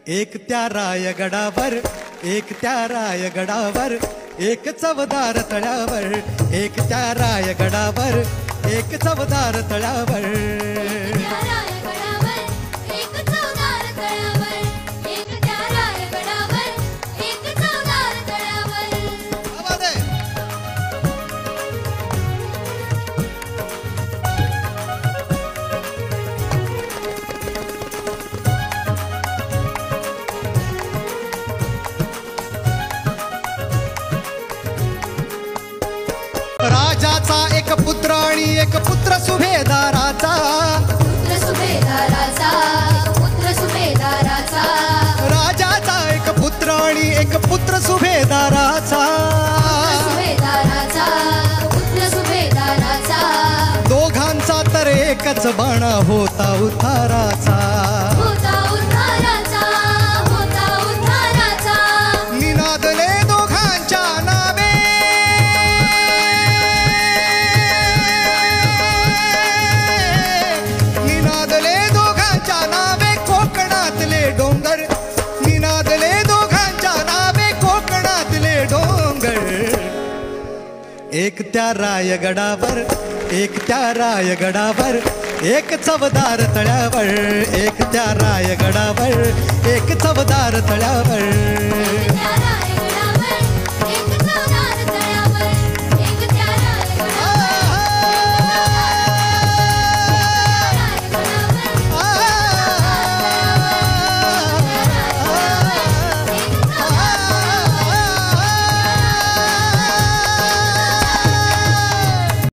एक त्या रायगडावर, एक त्या रायगडावर, एक चवदार तळ्यावर, एक त्या रायगडावर, एक चवदार तळ्यावर, राजाचा एक पुत्र आणि एक पुत्र सुभेदाराचा, पुत्र सुभेदाराचा, पुत्र सुभेदाराचा, राजाचा एक पुत्र आणि एक पुत्र सुभेदाराचा, सुभेदाराचा, पुत्र सुभेदाराचा, दोघांचा तर एकच बाणा होता उद्धाराचा, होता उद्धाराचा, होता उद्धाराचा, निनादले दोघांच्या नावे, निनादले दोघांच्या नावे कोकणातले डोंगर, निनादले दोघांच्या नावे कोकणातले डोंगर, एक त्या रायगडावर, एक त्या रायगडावर, एक चवदार तळ्यावर, एक त्या रायगडावर, एक चवदार तळ्यावर.